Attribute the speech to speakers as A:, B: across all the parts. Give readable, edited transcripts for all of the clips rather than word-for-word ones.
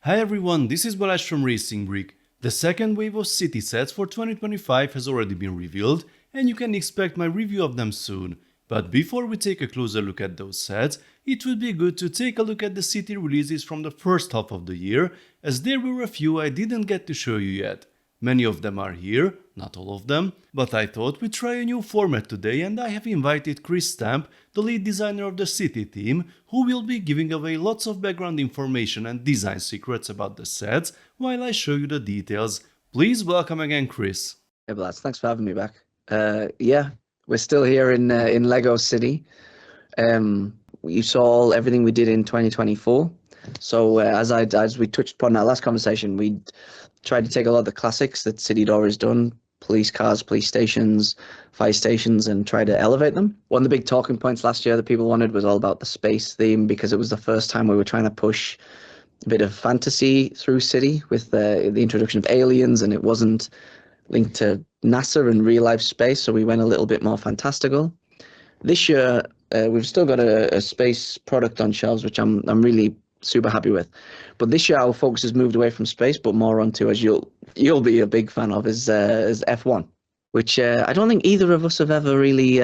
A: Hi everyone, this is Balazs from RacingBrick. The second wave of city sets for 2025 has already been revealed, and you can expect my review of them soon. But before we take a closer look at those sets, it would be good to take a look at the city releases from the first half of the year, as there were a few I didn't get to show you yet. Many of them are here, not all of them, but I thought we'd try a new format today, and I have invited Chris Stamp, the lead designer of the city team, who will be giving away lots of background information and design secrets about the sets while I show you the details. Please welcome again, Chris.
B: Hey, Blas, thanks for having me back. Yeah, we're still here in Lego City. You saw everything we did in 2024. So as we touched upon in our last conversation, we tried to take a lot of the classics that City had always done, police cars, police stations, fire stations, and try to elevate them. One of the big talking points last year that people wanted was all about the space theme, because it was the first time we were trying to push a bit of fantasy through City with the introduction of aliens, and it wasn't linked to NASA and real life space, so we went a little bit more fantastical. This year, we've still got a space product on shelves, which I'm really super happy with. But this year, our focus has moved away from space, but more onto, as you'll be a big fan of, is F1, which I don't think either of us have ever really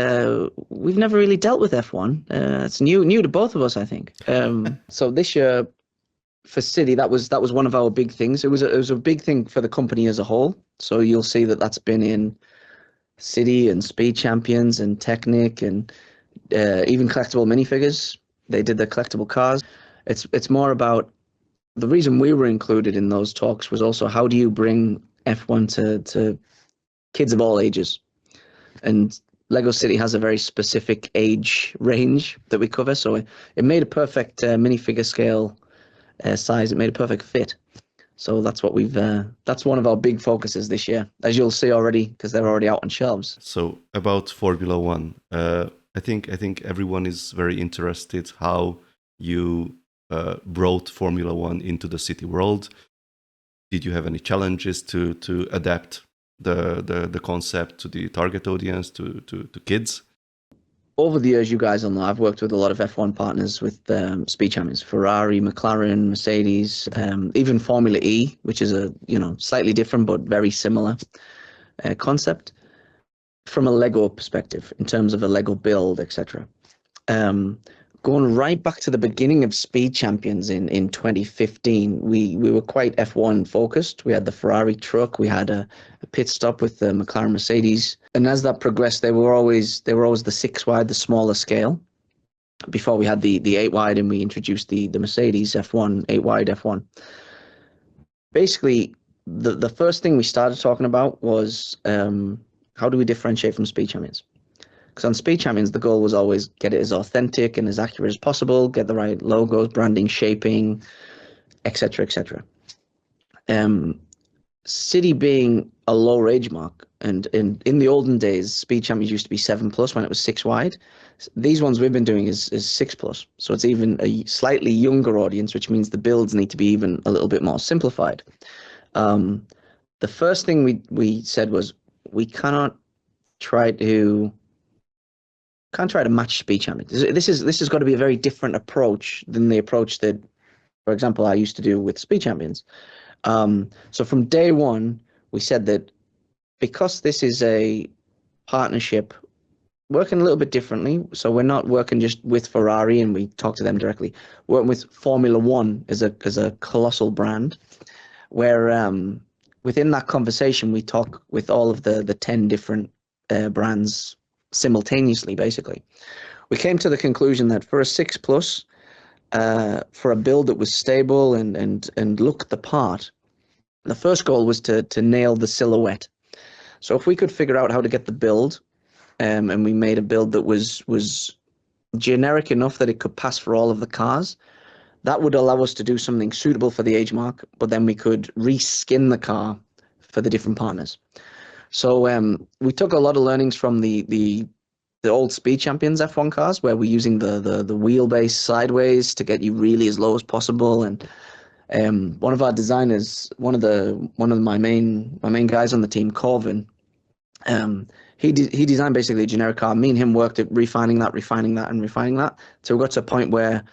B: we've never really dealt with F1. It's new to both of us, I think. So this year, for City, that was one of our big things. It was a big thing for the company as a whole. So you'll see that that's been in City and Speed Champions and Technic and even collectible minifigures. They did the collectible cars. It's more about the reason we were included in those talks was also how do you bring F1 to kids of all ages, and Lego City has a very specific age range that we cover. So it made a perfect minifigure scale size. It made a perfect fit. So that's what that's one of our big focuses this year, as you'll see already, because they're already out on shelves.
A: So about Formula One, I think everyone is very interested how you brought Formula One into the city world. Did you have any challenges to adapt the concept to the target audience, to kids?
B: Over the years, you guys will know, I've worked with a lot of F1 partners with Speed Champions, Ferrari, McLaren, Mercedes, even Formula E, which is a slightly different but very similar concept from a Lego perspective in terms of a Lego build, etc. Going right back to the beginning of Speed Champions in 2015, we were quite F1 focused. We had the Ferrari truck, we had a pit stop with the McLaren Mercedes, and as that progressed, they were always the 6 wide, the smaller scale. Before we had the 8 wide, and we introduced the Mercedes F1 8 wide F1. Basically, the first thing we started talking about was how do we differentiate from Speed Champions? Because on Speed Champions, the goal was always get it as authentic and as accurate as possible, get the right logos, branding, shaping, etc., etc. City being a lower age mark, and in the olden days, Speed Champions used to be 7+ when it was 6 wide. These ones we've been doing is 6+, so it's even a slightly younger audience, which means the builds need to be even a little bit more simplified. The first thing we said was we can't try to match Speed Champions. This has got to be a very different approach than the approach that, for example, I used to do with Speed Champions. So from day one, we said that because this is a partnership working a little bit differently, so we're not working just with Ferrari and we talk to them directly. We're working with Formula One as a colossal brand, where within that conversation we talk with all of the 10 different brands simultaneously. Basically, we came to the conclusion that for a 6+, for a build that was stable and looked the part, the first goal was to nail the silhouette. So if we could figure out how to get the build, and we made a build that was generic enough that it could pass for all of the cars, that would allow us to do something suitable for the age mark, but then we could reskin the car for the different partners. So we took a lot of learnings from the old Speed Champions F1 cars, where we're using the wheelbase sideways to get you really as low as possible. And one of our designers, one of my main guys on the team, Corvin, he designed basically a generic car. Me and him worked at refining that, and refining that. So we got to a point where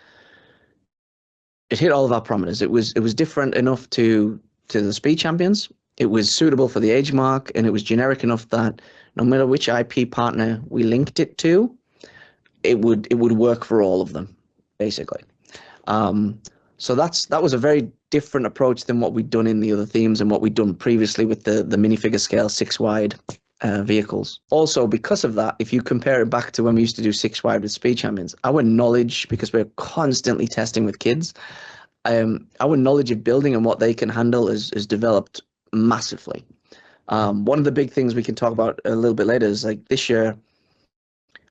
B: it hit all of our parameters. It was different enough to the Speed Champions. It was suitable for the age mark, and it was generic enough that no matter which IP partner we linked it to, it would work for all of them, basically. So that was a very different approach than what we'd done in the other themes and what we'd done previously with the minifigure scale 6 wide vehicles. Also, because of that, if you compare it back to when we used to do 6 wide with Speed Champions, our knowledge, because we're constantly testing with kids, our knowledge of building and what they can handle is developed massively. One of the big things we can talk about a little bit later is like this year,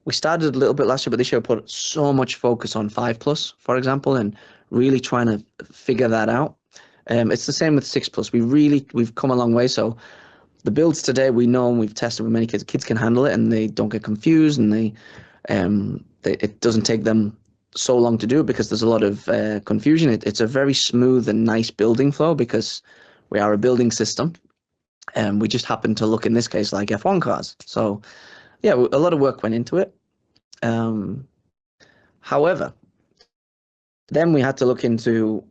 B: we started a little bit last year, but this year we put so much focus on 5+, for example, and really trying to figure that out. It's the same with 6+. We've come a long way. So the builds today, we know, and we've tested with many kids. Kids can handle it, and they don't get confused, and it doesn't take them so long to do it because there's a lot of confusion. It's a very smooth and nice building flow because we are a building system, and we just happen to look in this case like F1 cars. So yeah, a lot of work went into it. However, then we had to look into,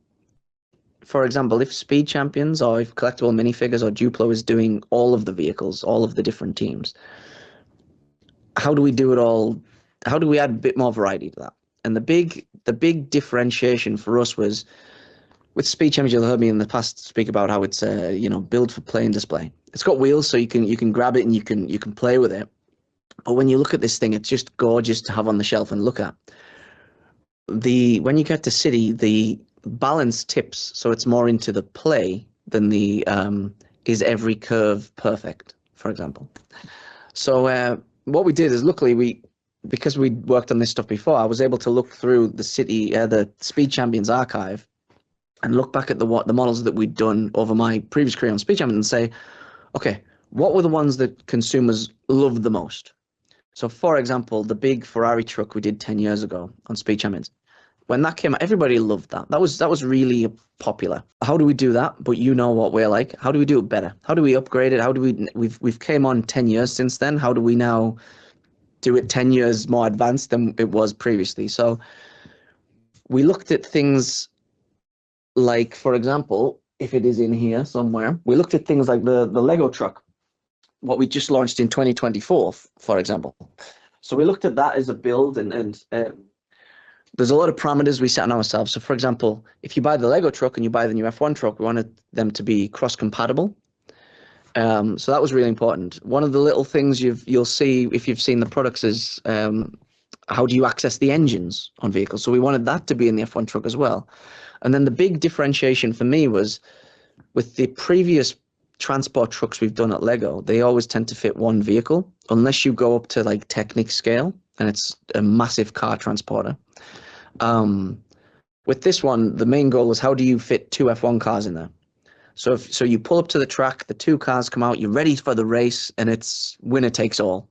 B: for example, if Speed Champions or if Collectible Minifigures or Duplo is doing all of the vehicles, all of the different teams, how do we do it all? How do we add a bit more variety to that? And the big differentiation for us was with Speed Champions. You'll heard me in the past speak about how it's built for play and display. It's got wheels, so you can grab it and you can play with it. But when you look at this thing, it's just gorgeous to have on the shelf and look at. When you get to City, the balance tips, so it's more into the play than the is every curve perfect, for example. So what we did is, luckily, because we'd worked on this stuff before, I was able to look through the Speed Champions archive and look back at the models that we'd done over my previous career on Speed Champions and say, okay, what were the ones that consumers loved the most? So, for example, the big Ferrari truck we did 10 years ago on Speed Champions, when that came out, everybody loved that. That was really popular. How do we do that? But you know what we're like. How do we do it better? How do we upgrade it? How do we've came on 10 years since then. How do we now do it 10 years more advanced than it was previously? So we looked at things like, for example, if it is in here somewhere, we looked at things like the Lego truck, what we just launched in 2024, for example. So we looked at that as a build, and there's a lot of parameters we set on ourselves. So, for example, if you buy the Lego truck and you buy the new F1 truck, we wanted them to be cross-compatible. So that was really important. One of the little things you'll see if you've seen the products is how do you access the engines on vehicles? So we wanted that to be in the F1 truck as well. And then the big differentiation for me was with the previous transport trucks we've done at Lego, they always tend to fit one vehicle unless you go up to like Technic scale, and it's a massive car transporter. With this one, the main goal was how do you fit 2 F1 cars in there? So you pull up to the track, the 2 cars come out, you're ready for the race, and it's winner takes all.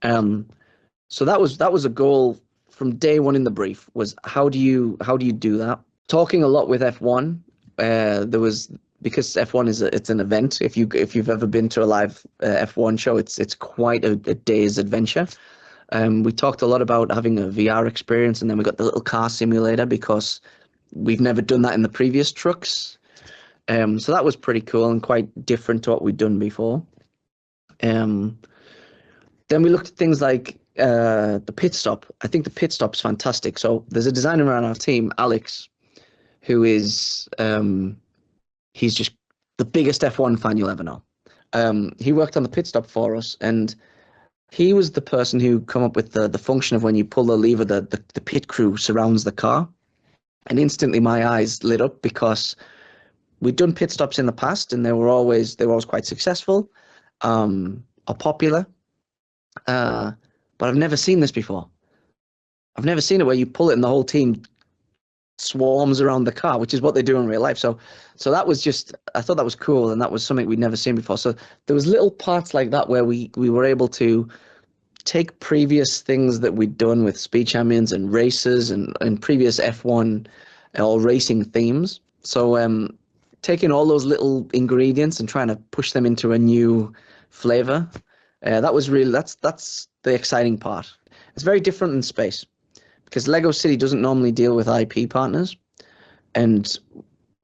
B: So that was a goal from day one in the brief, was how do you do that? Talking a lot with F1, because F1 it's an event. If you've ever been to a live F1 show, it's quite a day's adventure. We talked a lot about having a VR experience, and then we got the little car simulator because we've never done that in the previous trucks. So that was pretty cool and quite different to what we'd done before. Then we looked at things like the pit stop. I think the pit stop's fantastic. So there's a designer around our team, Alex, who is he's just the biggest F1 fan you'll ever know. He worked on the pit stop for us, and he was the person who come up with the function of when you pull the lever, the pit crew surrounds the car. And instantly my eyes lit up because we'd done pit stops in the past and they were always quite successful, or popular. But I've never seen this before. I've never seen it where you pull it and the whole team swarms around the car, which is what they do in real life. So that was just, I thought that was cool, and that was something we'd never seen before. So there was little parts like that where we were able to take previous things that we'd done with Speed Champions and races and previous F1 or racing themes. So taking all those little ingredients and trying to push them into a new flavor, that was really, that's the exciting part. It's very different in space, because Lego City doesn't normally deal with IP partners. And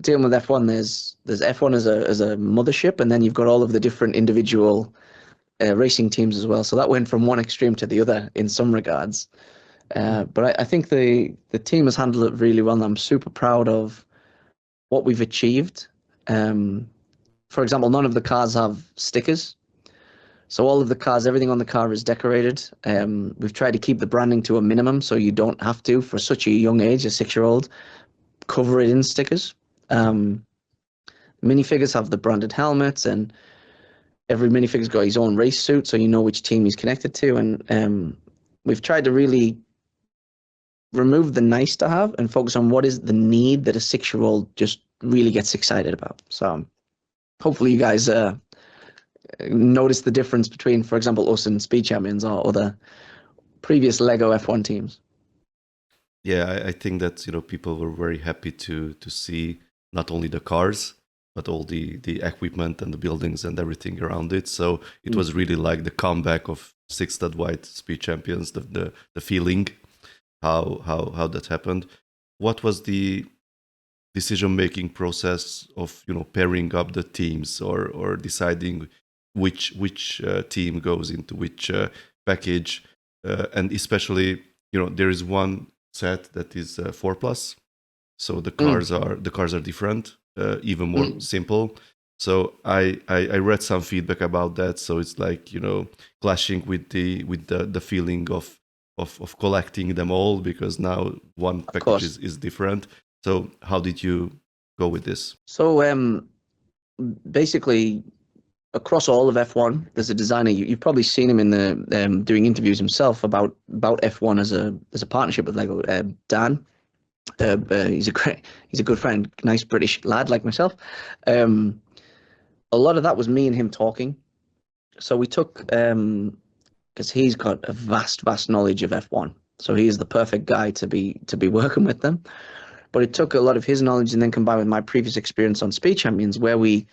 B: dealing with F1, there's F1 as a mothership, and then you've got all of the different individual racing teams as well. So that went from one extreme to the other in some regards. But I think the team has handled it really well, and I'm super proud of what we've achieved. For example, none of the cars have stickers. So all of the cars, everything on the car is decorated. We've tried to keep the branding to a minimum, so you don't have to, for such a young age, a 6-year-old, cover it in stickers. Minifigures have the branded helmets, and every minifigure's got his own race suit, so you know which team he's connected to. And we've tried to really remove the nice to have and focus on what is the need that a 6-year-old just really gets excited about. So hopefully you guys notice the difference between, for example, us and Speed Champions or other previous Lego F1 teams.
A: Yeah, I think that people were very happy to see not only the cars but all the equipment and the buildings and everything around it. So it was really like the comeback of Six Stud White Speed Champions, the feeling how that happened. What was the decision-making process of pairing up the teams or deciding which team goes into which package, and especially there is one set that is 4+, so the cars are different, even more simple. So I read some feedback about that. So it's like clashing with the feeling of collecting them all, because now one package is different. So how did you go with this?
B: So basically, across all of F1, there's a designer. You've probably seen him in the doing interviews himself about F1 as a partnership with Lego. Dan, he's a good friend, nice British lad like myself. A lot of that was me and him talking. So we took because he's got a vast knowledge of F1, so he is the perfect guy to be working with them. But it took a lot of his knowledge and then combined with my previous experience on Speed Champions, where we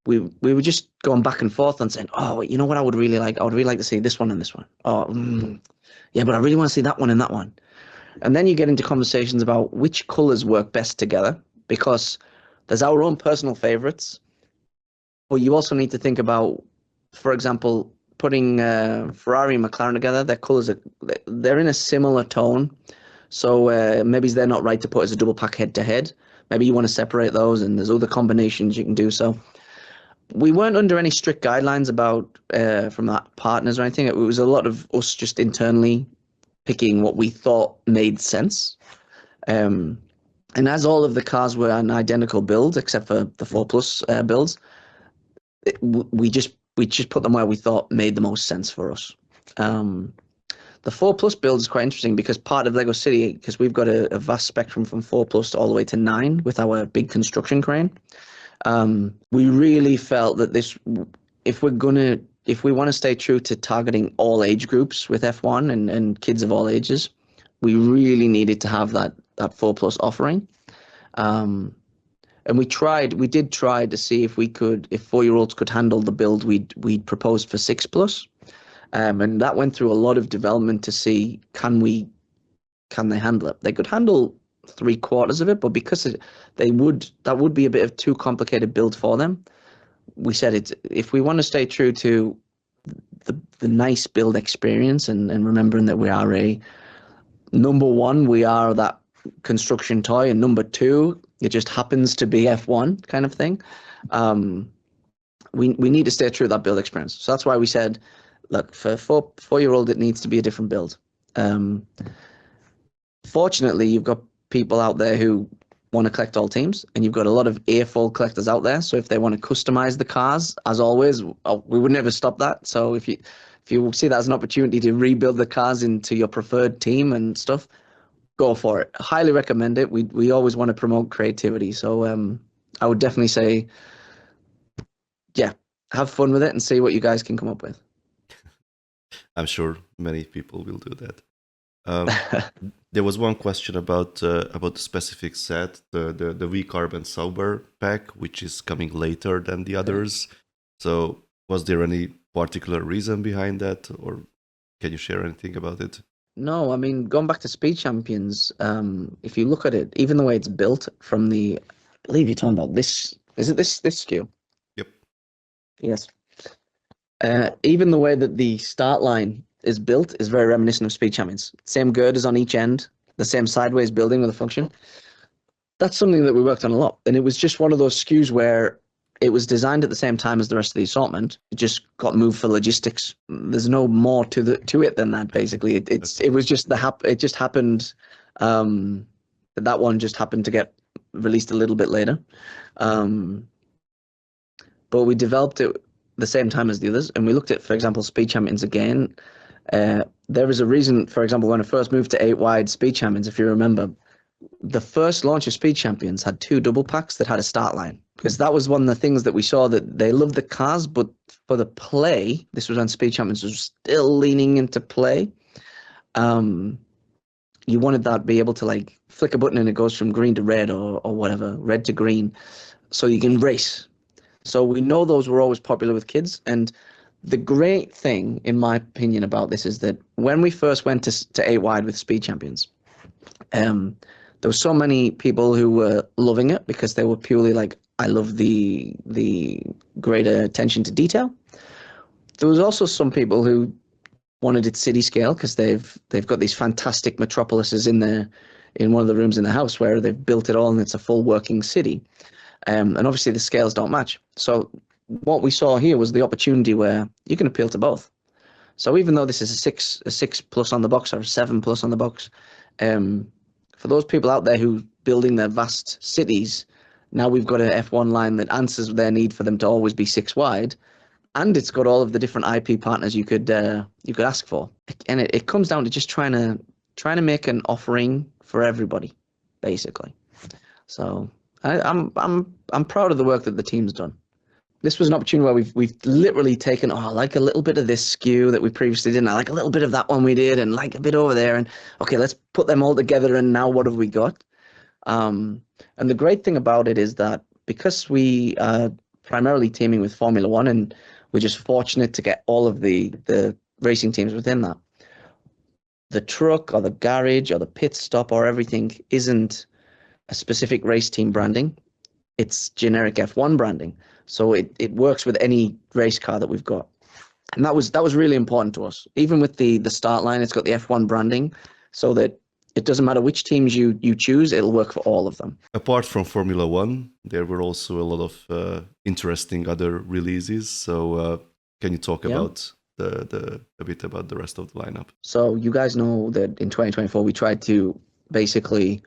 B: were just going back and forth and saying, oh, you know what I would really like? I would really like to see this one and this one. Oh, yeah, but I really want to see that one and that one. And then you get into conversations about which colors work best together, because there's our own personal favorites. But you also need to think about, for example, putting Ferrari and McLaren together. Their colors they're in a similar tone. So maybe they're not right to put as a double pack head to head. Maybe you want to separate those, and there's other combinations you can do. So we weren't under any strict guidelines about from that partners or anything. It was a lot of us just internally picking what we thought made sense. And as all of the cars were an identical build, except for the 4+ builds, we just put them where we thought made the most sense for us. The 4+ build is quite interesting because part of Lego City, because we've got a vast spectrum from 4+ all the way to 9 with our big construction crane. We really felt that if we want to stay true to targeting all age groups with F1 and kids of all ages, we really needed to have that 4+ offering. And we did try to see if 4-year-olds could handle the build we'd proposed for 6+. And that went through a lot of development to see can they handle it. They could handle 3/4 of it, but because that would be a bit of too complicated build for them. We said if we want to stay true to the nice build experience and remembering that we are number one, we are that construction toy, and number two, it just happens to be F1 kind of thing. We need to stay true to that build experience. So that's why we said, look, for 4-year-old, it needs to be a different build. Fortunately, you've got people out there who want to collect all teams, and you've got a lot of A4 collectors out there. So if they want to customize the cars, as always, we would never stop that. So if you see that as an opportunity to rebuild the cars into your preferred team and stuff, go for it. Highly recommend it. We always want to promote creativity. So I would definitely say, yeah, have fun with it and see what you guys can come up with.
A: I'm sure many people will do that. There was one question about the specific set, the V-Carbon Sober pack, which is coming later than the others. So was there any particular reason behind that, or can you share anything about it?
B: No, I mean, going back to Speed Champions, if you look at it, even the way it's built from I believe you're talking about this, is it this SKU?
A: Yep.
B: Yes. Even the way that the start line is built is very reminiscent of Speed Champions. Same girders on each end, the same sideways building with a function. That's something that we worked on a lot. And it was just one of those SKUs where it was designed at the same time as the rest of the assortment. It just got moved for logistics. There's no more to it than that. Basically, it was just it just happened. That one just happened to get released a little bit later, but we developed it the same time as the others. And we looked at, for example, Speed Champions again. There is a reason, for example, when I first moved to 8 wide Speed Champions, if you remember, the first launch of Speed Champions had 2 double packs that had a start line, because that was one of the things that we saw, that they loved the cars, but for the play, this was when Speed Champions was still leaning into play. You wanted that be able to like flick a button and it goes from green to red or whatever, red to green, so you can race. So we know those were always popular with kids. And the great thing, in my opinion, about this is that when we first went to 8 wide with Speed Champions, there were so many people who were loving it because they were purely like, I love the greater attention to detail. There was also some people who wanted it city scale because they've got these fantastic metropolises in one of the rooms in the house where they've built it all and it's a full working city. And obviously the scales don't match. So what we saw here was the opportunity where you can appeal to both. So even though this is a 6 plus on the box or a 7 plus on the box, for those people out there who building their vast cities, now we've got an F1 line that answers their need for them to always be 6 wide, and it's got all of the different IP partners you could ask for. And it comes down to just trying to make an offering for everybody, basically. So I'm proud of the work that the team's done. This was an opportunity where we've literally taken, I like a little bit of this SKU that we previously didn't. I like a little bit of that one we did, and like a bit over there. And okay, let's put them all together. And now what have we got? And the great thing about it is that because we are primarily teaming with Formula One, and we're just fortunate to get all of the racing teams within that, the truck or the garage or the pit stop or everything isn't a specific race team branding. It's generic F1 branding. So it works with any race car that we've got. And that was really important to us. Even with the start line, it's got the F1 branding, so that it doesn't matter which teams you choose, it'll work for all of them.
A: Apart from Formula One, there were also a lot of interesting other releases. So can you talk about a bit about the rest of the lineup?
B: So you guys know that in 2024, we tried to basically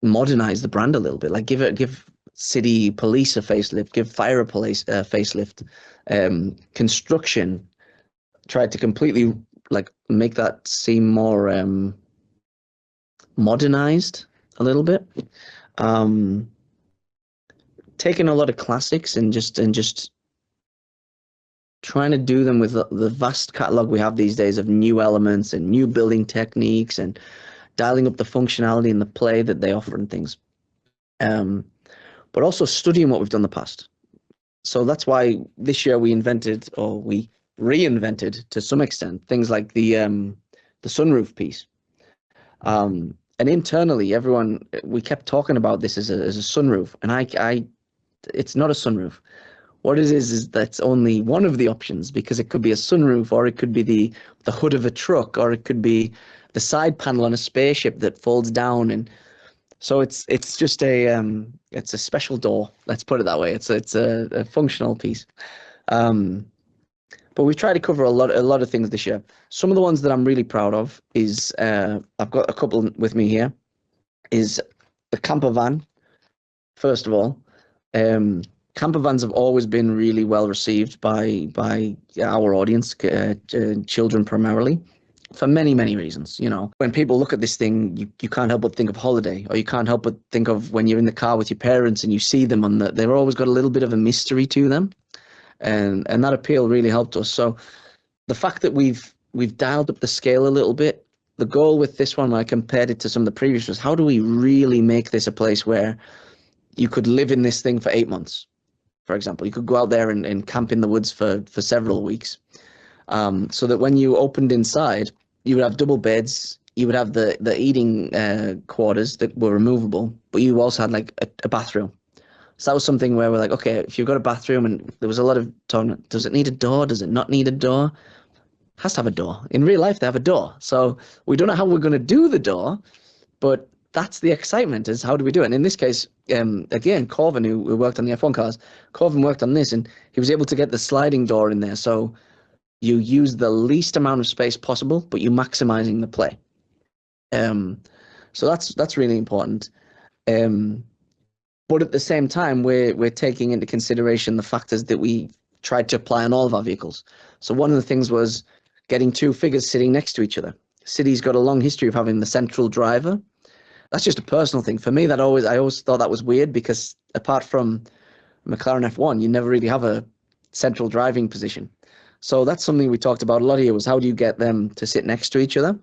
B: modernize the brand a little bit, like give city police a facelift, give fire a police a facelift, construction, tried to completely like make that seem more modernized a little bit, taking a lot of classics and just trying to do them with the vast catalog we have these days of new elements and new building techniques, and dialing up the functionality and the play that they offer and things, but also studying what we've done in the past. So that's why this year we reinvented to some extent things like the sunroof piece. And internally, we kept talking about this as a sunroof, and it's not a sunroof. What it is that's only one of the options, because it could be a sunroof, or it could be the hood of a truck, or it could be the side panel on a spaceship that folds down. And so it's just it's a special door. Let's put it that way. It's a functional piece. But we've tried to cover a lot of things this year. Some of the ones that I'm really proud of is I've got a couple with me here. Is the camper van. First of all, camper vans have always been really well received by our audience, children primarily, for many, many reasons. You know, when people look at this thing, you can't help but think of holiday, or you can't help but think of when you're in the car with your parents and you see them they've always got a little bit of a mystery to them. And that appeal really helped us. So the fact that we've dialed up the scale a little bit, the goal with this one, when I compared it to some of the previous, was how do we really make this a place where you could live in this thing for 8 months, for example. You could go out there and camp in the woods for several weeks, so that when you opened inside, you would have double beds. You would have the eating quarters that were removable, but you also had like a bathroom. So that was something where we're like, okay, if you've got a bathroom, and there was a lot of talk, does it need a door? Does it not need a door? Has to have a door. In real life, they have a door. So we don't know how we're going to do the door, but that's the excitement, is how do we do it? And in this case, again, Corvin, who worked on the F1 cars, Corvin worked on this, and he was able to get the sliding door in there. So you use the least amount of space possible, but you're maximizing the play. So that's really important. But at the same time, we're taking into consideration the factors that we tried to apply on all of our vehicles. So one of the things was getting two figures sitting next to each other. City's got a long history of having the central driver. That's just a personal thing. For me, I always thought that was weird, because apart from McLaren F1, you never really have a central driving position. So that's something we talked about a lot here, was how do you get them to sit next to each other?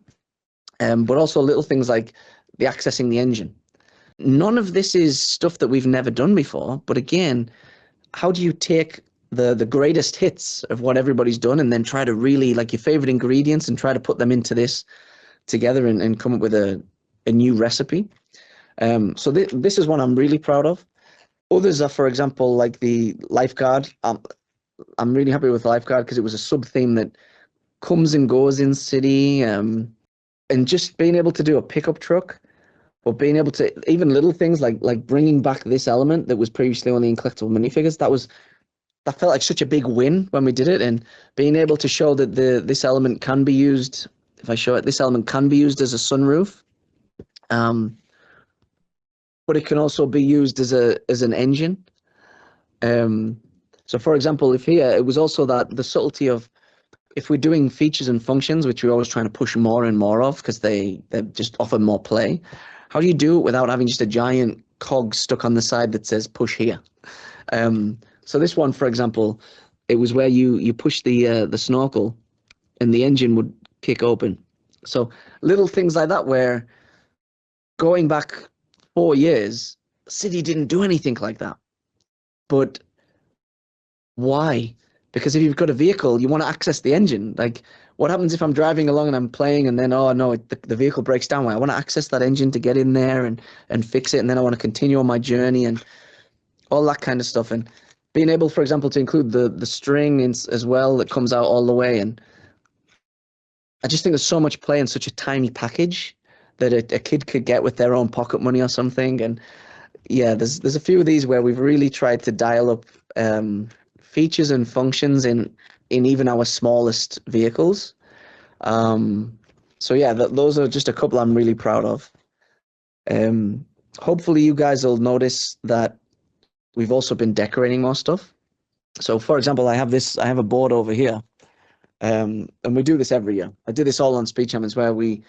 B: But also little things like the accessing the engine. None of this is stuff that we've never done before. But again, how do you take the greatest hits of what everybody's done and then try to really, like, your favorite ingredients, and try to put them into this together and come up with a new recipe? So this is one I'm really proud of. Others are, for example, like the lifeguard. I'm really happy with lifeguard because it was a sub theme that comes and goes in City, and just being able to do a pickup truck, or being able to, even little things like bringing back this element that was previously only in collectible minifigures. That felt like such a big win when we did it, and being able to show that this element can be used. If I show it, this element can be used as a sunroof, but it can also be used as an engine. So for example, if here, it was also that the subtlety of, if we're doing features and functions, which we're always trying to push more and more of because they just offer more play, how do you do it without having just a giant cog stuck on the side that says push here? So this one, for example, it was where you push the snorkel and the engine would kick open. So little things like that, where going back 4 years, City didn't do anything like that. But why? Because if you've got a vehicle, you want to access the engine. Like, what happens if I'm driving along and I'm playing, and then, oh no, the vehicle breaks down? I want to access that engine to get in there and fix it, and then I want to continue on my journey and all that kind of stuff. And being able, for example, to include the string as well that comes out all the way. And I just think there's so much play in such a tiny package that a kid could get with their own pocket money or something. And yeah, there's a few of these where we've really tried to dial up features and functions in even our smallest vehicles. So yeah, those are just a couple I'm really proud of. Hopefully you guys will notice that we've also been decorating more stuff. So for example, I have a board over here, and we do this every year. I do this all on Speed Champions, where we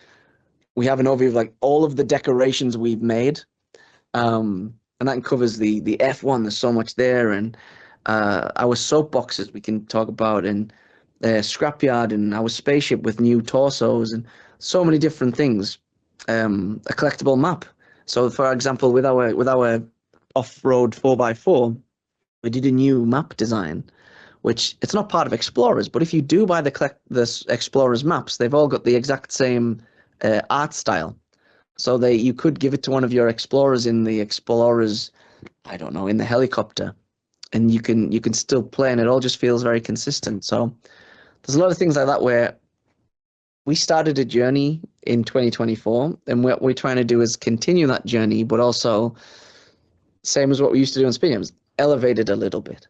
B: have an overview of like all of the decorations we've made, and that covers the F1. There's so much there, and our soapboxes we can talk about, and Scrapyard, and our spaceship with new torsos, and so many different things. A collectible map. So for example, with our off-road 4x4, we did a new map design, which it's not part of Explorers, but if you do buy the Explorers maps, they've all got the exact same art style. So you could give it to one of your Explorers in the Explorers, I don't know, in the helicopter, and you can still play, and it all just feels very consistent. So there's a lot of things like that where we started a journey in 2024, and what we're trying to do is continue that journey, but also, same as what we used to do on Speed Games, elevate it a little bit.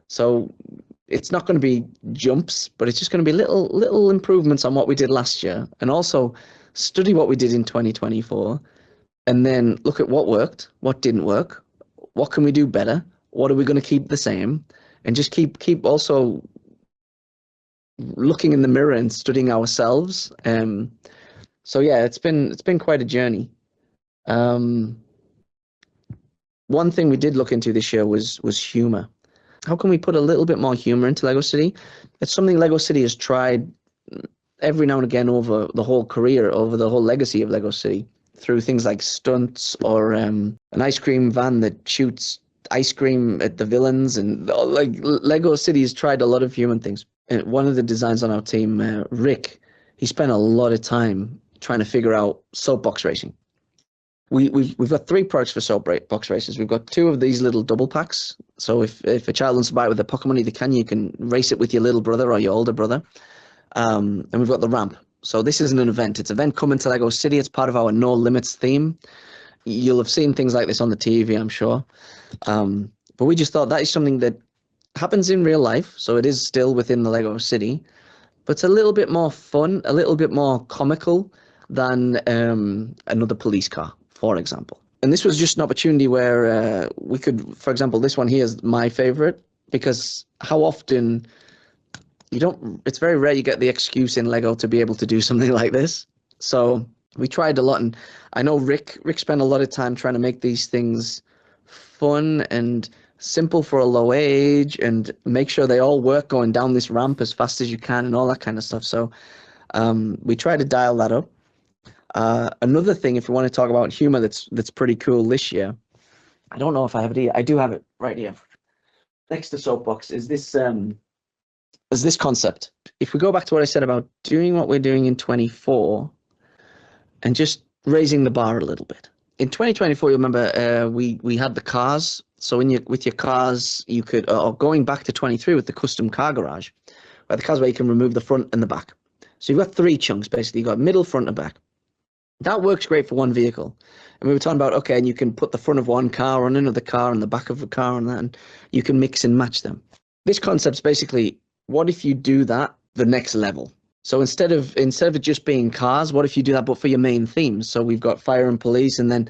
B: So it's not going to be jumps, but it's just going to be little improvements on what we did last year, and also study what we did in 2024, and then look at what worked, what didn't work, what can we do better, what are we going to keep the same, and just keep also looking in the mirror and studying ourselves. So yeah, it's been quite a journey. One thing we did look into this year was humor. How can we put a little bit more humor into Lego City? It's something Lego City has tried every now and again over the whole career, over the whole legacy of Lego City, through things like stunts, or an ice cream van that shoots ice cream at the villains, and like Lego City has tried a lot of human things. And one of the designs on our team, Rick, he spent a lot of time trying to figure out soapbox racing. We've got 3 products for soapbox races. We've got 2 of these little double packs. So if a child wants to buy it with their pocket money, they can. You can race it with your little brother or your older brother. And we've got the ramp. So this isn't an event. It's an event coming to Lego City. It's part of our No Limits theme. You'll have seen things like this on the TV, I'm sure. But we just thought that is something that happens in real life. So it is still within the Lego City, but it's a little bit more fun, a little bit more comical than another police car, for example. And this was just an opportunity where we could, for example, this one here is my favorite, because how often it's very rare you get the excuse in Lego to be able to do something like this. So we tried a lot, and I know Rick spent a lot of time trying to make these things fun and simple for a low age, and make sure they all work going down this ramp as fast as you can and all that kind of stuff. So we try to dial that up. Another thing, if you want to talk about humor, that's pretty cool this year. I don't know if I have it here. I do have it right here. Next to soapbox is this concept. If we go back to what I said about doing what we're doing in 24 and just raising the bar a little bit. In 2024, you remember we had the cars. So with your cars, you could, or going back to 23 with the custom car garage, where the cars where you can remove the front and the back. So you've got 3 chunks basically. You've got middle, front, and back. That works great for one vehicle. And we were talking about, okay, and you can put the front of one car on another car and the back of a car on that, and you can mix and match them. This concept's basically, what if you do that the next level? So instead of it just being cars, what if you do that but for your main themes? So we've got fire and police, and then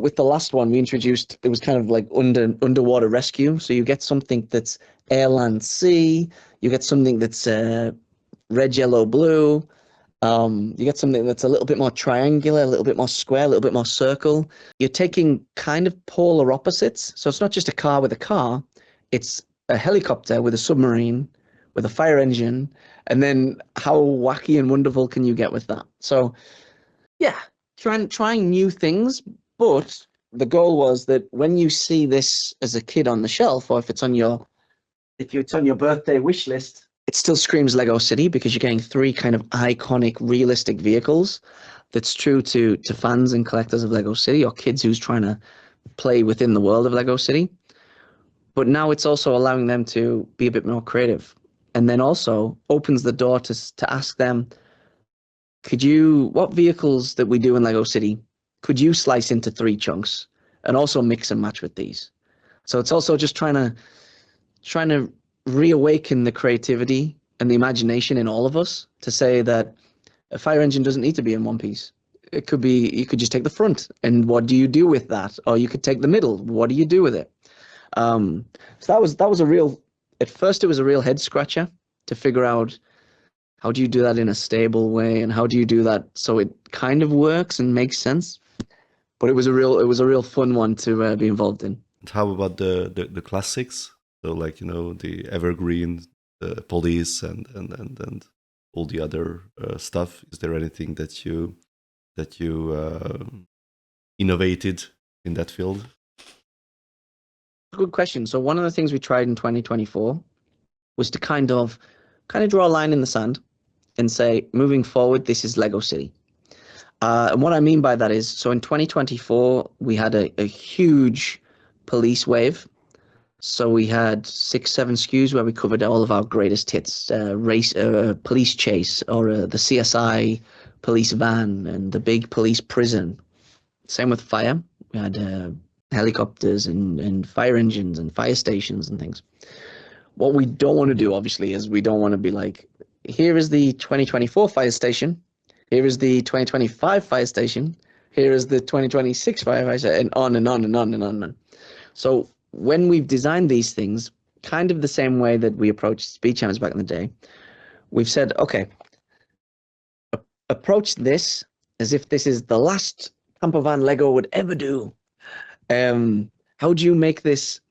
B: with the last one we introduced, it was kind of like underwater rescue. So you get something that's air, land, sea. You get something that's red, yellow, blue. You get something that's a little bit more triangular, a little bit more square, a little bit more circle. You're taking kind of polar opposites. So it's not just a car with a car. It's a helicopter with a submarine, with a fire engine. And then how wacky and wonderful can you get with that? So yeah, trying new things. But the goal was that when you see this as a kid on the shelf, or if it's on your birthday wish list, it still screams Lego City, because you're getting 3 kind of iconic, realistic vehicles that's true to fans and collectors of Lego City, or kids who's trying to play within the world of Lego City. But now it's also allowing them to be a bit more creative, and then also opens the door to ask them, what vehicles that we do in Lego City, could you slice into 3 chunks and also mix and match with these? So it's also just trying to reawaken the creativity and the imagination in all of us, to say that a fire engine doesn't need to be in one piece. It could be, you could just take the front, and what do you do with that? Or you could take the middle. What do you do with it? So that was a real, at first it was a real head scratcher to figure out, how do you do that in a stable way, and how do you do that so it kind of works and makes sense? But it was a real fun one to be involved in.
A: How about the classics? So like, the evergreen, the police, and all the other stuff. Is there anything that you innovated in that field?
B: Good question. So one of the things we tried in 2024 was to kind of draw a line in the sand and say, moving forward, this is Lego City. And what I mean by that is, so in 2024, we had a huge police wave. So we had 6-7 SKUs where we covered all of our greatest hits, police chase, or the CSI police van, and the big police prison. Same with fire. We had helicopters and fire engines and fire stations and things. What we don't want to do, obviously, is we don't want to be like, here is the 2024 fire station, here is the 2025 fire station, here is the 2026 fire station, and on and on and on and on and on. So when we've designed these things, kind of the same way that we approached speed champs back in the day, we've said, okay, approach this as if this is the last camper van Lego would ever do. How do you make this?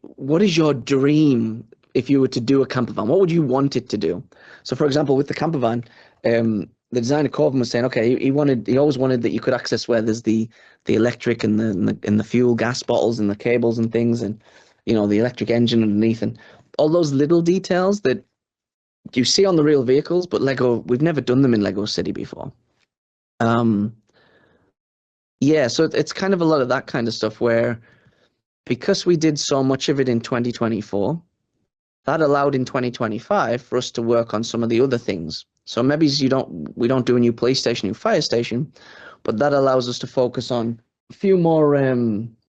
B: What is your dream if you were to do a camper van? What would you want it to do? So, for example, with the camper van, the designer Corbin was saying, okay, he always wanted that you could access where there's the electric and the fuel gas bottles and the cables and things, and the electric engine underneath, and all those little details that you see on the real vehicles, but Lego, we've never done them in Lego City before. Yeah, so it's kind of a lot of that kind of stuff where, because we did so much of it in 2024, that allowed in 2025 for us to work on some of the other things. So maybe we don't do a new police station, new fire station, but that allows us to focus on a few more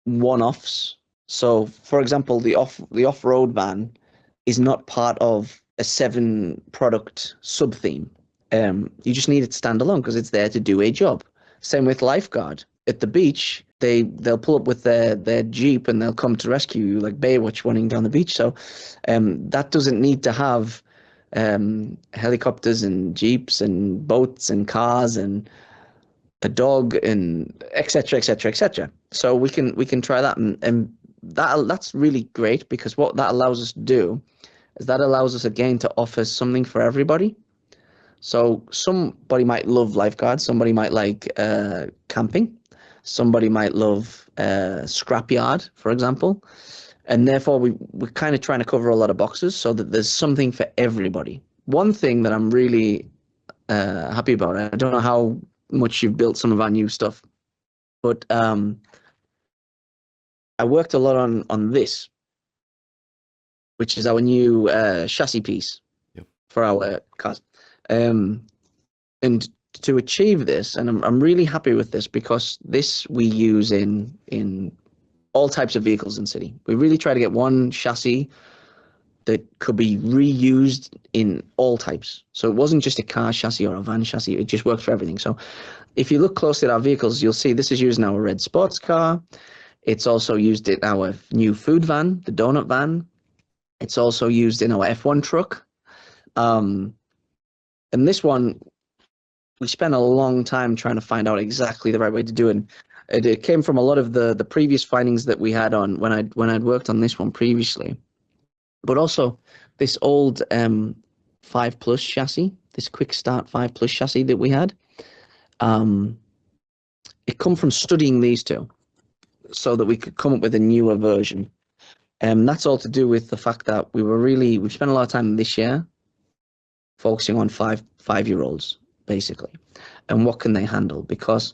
B: one-offs. So, for example, the off-road van is not part of a 7-product sub-theme. You just need it standalone because it's there to do a job. Same with lifeguard. At the beach, they'll pull up with their Jeep and they'll come to rescue you, like Baywatch running down the beach. So that doesn't need to have helicopters and Jeeps and boats and cars and a dog and etc. etc. etc. So we can try that, and that's really great, because what that allows us to do is that allows us again to offer something for everybody. So somebody might love lifeguards, somebody might like camping, somebody might love Scrapyard, for example, and therefore we're kind of trying to cover a lot of boxes so that there's something for everybody. One thing that I'm really happy about, I don't know how much you've built some of our new stuff, but I worked a lot on this, which is our new chassis piece for our cars. And to achieve this, and I'm really happy with this, because this we use in all types of vehicles in city. We really try to get one chassis that could be reused in all types. So it wasn't just a car chassis or a van chassis, it just worked for everything. So if you look closely at our vehicles, you'll see this is used in our red sports car. It's also used in our new food van, the donut van. It's also used in our F1 truck. And this one, we spent a long time trying to find out exactly the right way to do it. It came from a lot of the previous findings that we had on when I'd worked on this one previously, but also this old 5+ chassis, this quick start 5+ chassis that we had. It come from studying these two, so that we could come up with a newer version. And that's all to do with the fact that we spent a lot of time this year focusing on five-year-olds, basically, and what can they handle, because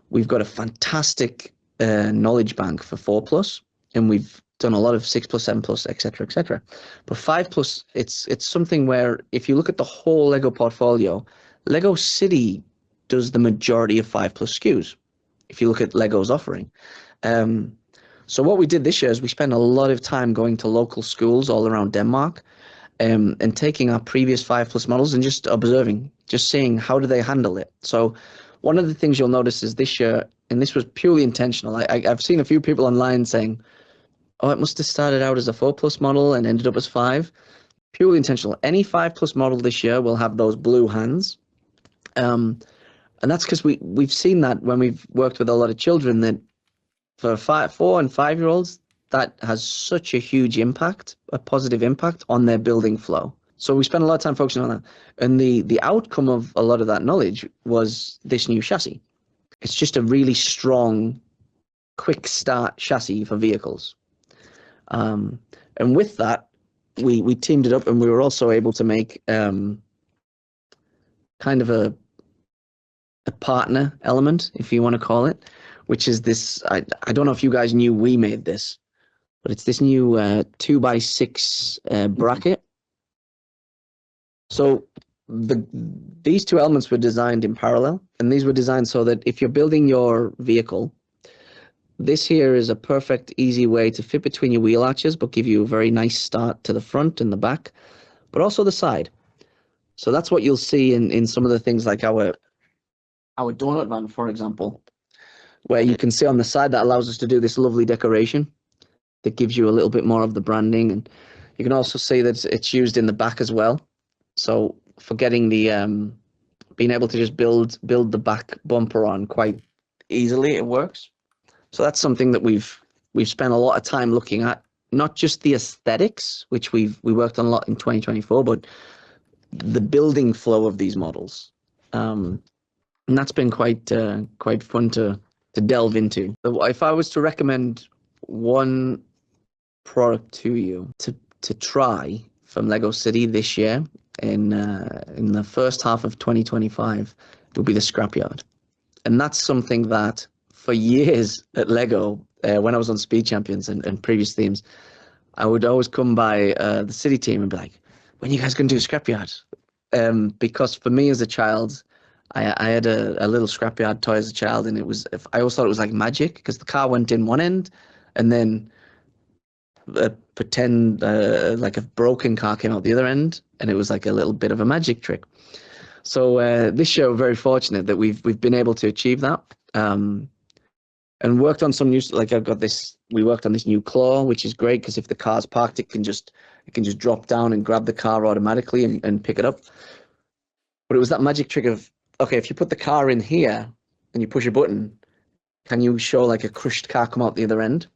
B: we've got a fantastic knowledge bank for 4+, and we've done a lot of 6+, 7+, etc., etc. But 5+, it's something where, if you look at the whole Lego portfolio, Lego City does the majority of 5+ SKUs, if you look at Lego's offering. So what we did this year is we spent a lot of time going to local schools all around Denmark, and taking our previous 5+ models and just observing, just seeing how do they handle it. So one of the things you'll notice is this year, and this was purely intentional, I've seen a few people online saying, oh, it must have started out as a 4+ model and ended up as 5. Purely intentional. Any 5+ model this year will have those blue hands. And that's because we've seen that when we've worked with a lot of children, that for 4 and 5-year-olds, that has such a huge impact, a positive impact on their building flow. So we spent a lot of time focusing on that. And the outcome of a lot of that knowledge was this new chassis. It's just a really strong, quick start chassis for vehicles. And with that, we teamed it up, and we were also able to make kind of a partner element, if you want to call it, which is this, I don't know if you guys knew we made this, but it's this new 2x6 bracket. So these two elements were designed in parallel, and these were designed so that if you're building your vehicle, this here is a perfect, easy way to fit between your wheel arches, but give you a very nice start to the front and the back, but also the side. So that's what you'll see in some of the things like our donut van, for example, where you can see on the side that allows us to do this lovely decoration that gives you a little bit more of the branding. And you can also see that it's used in the back as well. So for getting the being able to just build the back bumper on quite easily, it works. So that's something that we've spent a lot of time looking at, not just the aesthetics, which we worked on a lot in 2024, but the building flow of these models. And that's been quite fun to delve into. If I was to recommend one product to you to try from Lego City this year, in the first half of 2025 will be the Scrapyard. And that's something that for years at Lego, when I was on Speed Champions and previous themes, I would always come by the city team and be like, when are you guys going to do a Scrapyard? Because for me as a child, I had a little Scrapyard toy as a child, and I always thought it was like magic because the car went in one end and then pretend like a broken car came out the other end, and it was like a little bit of a magic trick. So this show, very fortunate that we've been able to achieve that, and worked on some new, like we worked on this new claw, which is great because if the car's parked, it can just drop down and grab the car automatically and pick it up. But it was that magic trick of, okay, if you put the car in here and you push a button, can you show like a crushed car come out the other end?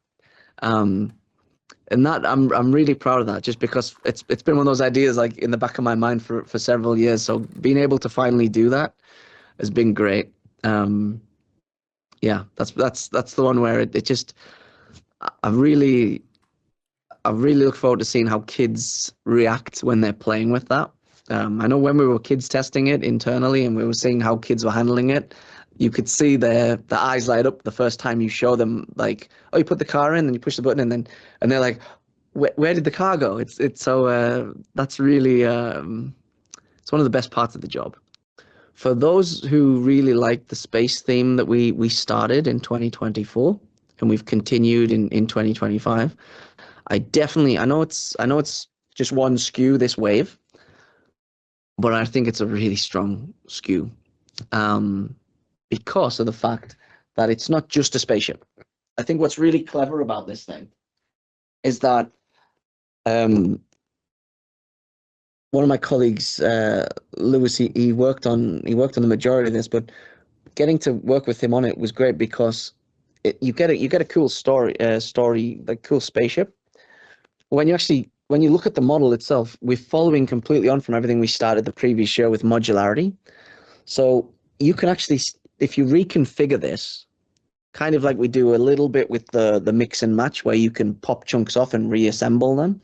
B: And that I'm really proud of that, just because it's been one of those ideas like in the back of my mind for several years. So being able to finally do that has been great. Yeah, that's the one where it just I really look forward to seeing how kids react when they're playing with that. I know when we were kids testing it internally and we were seeing how kids were handling it, you could see the eyes light up the first time you show them, like, oh, you put the car in and you push the button and they're like, where did the car go? It's so that's really it's one of the best parts of the job. For those who really like the space theme that we started in 2024 and we've continued in 2025, I know it's just one SKU this wave, but I think it's a really strong SKU. Because of the fact that it's not just a spaceship. I think what's really clever about this thing is that one of my colleagues, Lewis, he worked on the majority of this, but getting to work with him on it was great because you get a cool story, like cool spaceship. When you look at the model itself, we're following completely on from everything we started the previous show with modularity. So you can actually, if you reconfigure this, kind of like we do a little bit with the mix and match, where you can pop chunks off and reassemble them.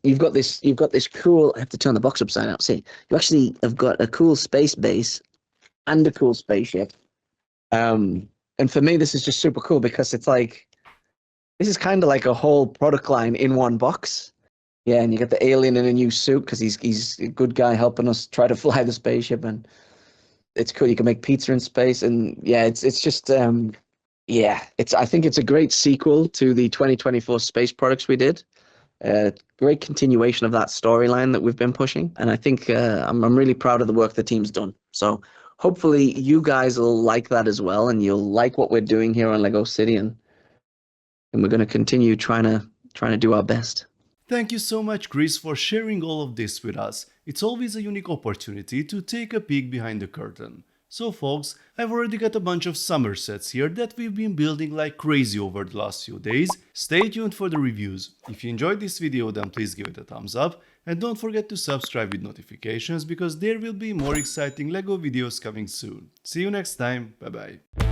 B: You've got this cool. I have to turn the box upside down. See, you actually have got a cool space base and a cool spaceship. And for me, this is just super cool because it's like this is kind of like a whole product line in one box. Yeah, and you get the alien in a new suit because he's a good guy helping us try to fly the spaceship, and it's cool. You can make pizza in space, and yeah, it's just yeah, I think it's a great sequel to the 2024 space products we did. Great continuation of that storyline that we've been pushing, and I think I'm really proud of the work the team's done. So hopefully you guys will like that as well, and you'll like what we're doing here on Lego City, and we're going to continue trying to do our best.
A: Thank you so much, Chris, for sharing all of this with us. It's always a unique opportunity to take a peek behind the curtain. So folks, I've already got a bunch of summer sets here that we've been building like crazy over the last few days. Stay tuned for the reviews. If you enjoyed this video, then please give it a thumbs up. And don't forget to subscribe with notifications because there will be more exciting Lego videos coming soon. See you next time, bye bye.